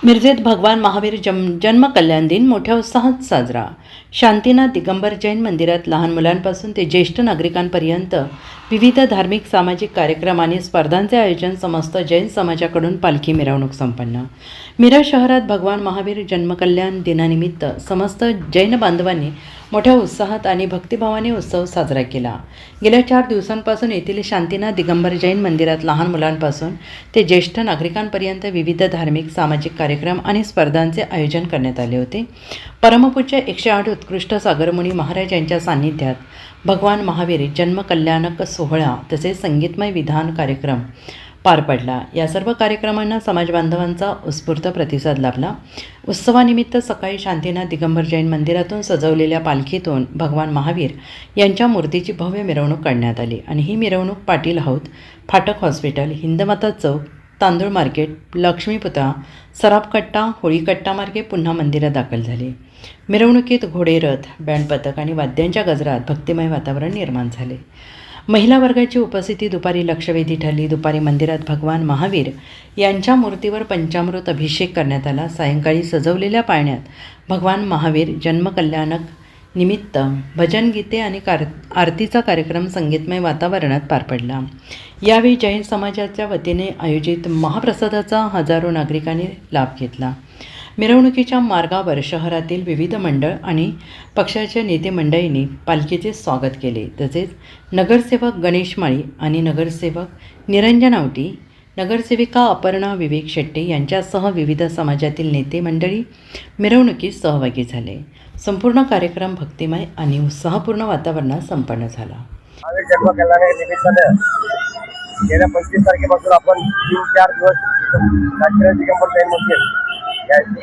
मिरजेत भगवान महावीर जन्म कल्याण दिन मोठ्या उत्साहात साजरा। शांतीनाथ दिगंबर जैन मंदिरात लहान मुलांपासून ते ज्येष्ठ नागरिकांपर्यंत विविध धार्मिक सामाजिक कार्यक्रम आणि स्पर्धांचे आयोजन समस्त जैन समाजाकडून पालखी मिरवणूक संपन्न। मिरज शहरात भगवान महावीर जन्म कल्याण दिनानिमित्त समस्त जैन बांधवांनी मोठ्या उत्साहात आणि भक्तिभावाने उत्सव साजरा केला। गेल्या 4 दिवसांपासून येथील शांतीनाथ दिगंबर जैन मंदिरात लहान मुलांपासून ते ज्येष्ठ नागरिकांपर्यंत विविध धार्मिक सामाजिक कार्यक्रम आणि स्पर्धांचे आयोजन करण्यात आले होते। परमपूज्य 108 उत्कृष्ट सागरमुनी महाराज यांच्या सान्निध्यात भगवान महावीर जन्म कल्याणक सोहळा तसेच संगीतमय विधान कार्यक्रम पार पडला। या सर्व कार्यक्रमांना समाज बांधवांचा उत्स्फूर्त प्रतिसाद लाभला। उत्सवानिमित्त सकाळी शांतीनाथ दिगंबर जैन मंदिरातून सजवलेल्या पालखीतून भगवान महावीर यांच्या मूर्तीची भव्य मिरवणूक काढण्यात आली आणि ही मिरवणूक पाटील हौद, फाटक हॉस्पिटल, हिंदमाता चौक, तांदूळ मार्केट, लक्ष्मीपुतळा, सराफकट्टा, होळीकट्टा मार्गे पुन्हा मंदिरात दाखल झाले। मिरवणुकीत घोडे, रथ, बँड पथक आणि वाद्यांच्या गजरात भक्तिमय वातावरण निर्माण झाले। महिला वर्गाची उपस्थिती दुपारी लक्षवेधी ठरली। दुपारी मंदिरात भगवान महावीर यांच्या मूर्तीवर पंचामृत अभिषेक करण्यात आला। सायंकाळी सजवलेल्या पाळण्यात भगवान महावीर जन्मकल्याणक निमित्त भजन गीते आणि आरतीचा कार्यक्रम संगीतमय वातावरणात पार पडला। यावेळी जैन समाजाच्या वतीने आयोजित महाप्रसादाचा हजारो नागरिकांनी लाभ घेतला। मिरवणुकीच्या मार्गावर शहरातील विविध मंडळ आणि पक्षाच्या नेते मंडळींनी पालखीचे स्वागत केले। तसेच नगरसेवक गणेश माळी आणि नगरसेवक निरंजन आवटी, नगरसेविका अपर्णा विवेक शेट्टे यांच्यासह विविध समाजातील नेते मंडळी मिरवणुकीत सहभागी झाले। संपूर्ण कार्यक्रम भक्तिमय आणि उत्साहपूर्ण वातावरणात संपन्न झाला। जन्म कल्याणानिमित्ताने गेल्या 25 तारखेपासून आपण 3-4 दिवस शांतीनाथ दिगंबर जैन मंदिर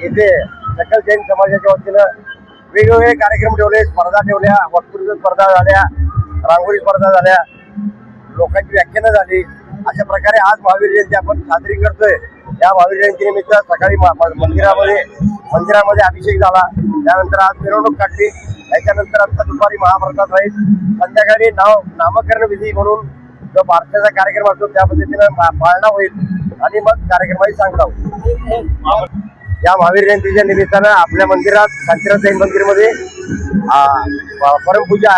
येथे सकल जैन समाजाच्या वतीनं वेगवेगळे कार्यक्रम ठेवले, स्पर्धा ठेवल्या, वक्तृत्व स्पर्धा झाल्या, रांगोळी स्पर्धा झाल्या, लोकांची व्याख्यानं झाली। अशा प्रकारे आज महावीर जयंती आपण साजरी करतोय। या महावीर जयंतीनिमित्त सकाळी मंदिरामध्ये अभिषेक झाला, त्यानंतर आज मिरवणूक काढली, त्याच्यानंतर आता दुपारी महाप्रसाद राहील, संध्याकाळी नामकरण विधी म्हणून जो भारताचा कार्यक्रम असतो त्या पद्धतीनं पाळणा होईल आणि मग कार्यक्रमाची सांगता होईल। या महावीर जयंतीच्या निमित्तानं आपल्या मंदिरात शांतीनाथ जैन मंदिरमध्ये परमपूजा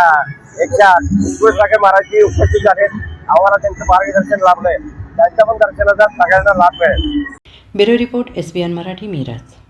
108 उत्कृष्ट सागर महाराजची उपस्थित झाले। आम्हाला त्यांचं मार्गदर्शन लाभलंय, त्यांच्या पण दर्शनाचा सगळ्यांना लाभ मिळेल। Bureau report SBN Marathi, Miraj.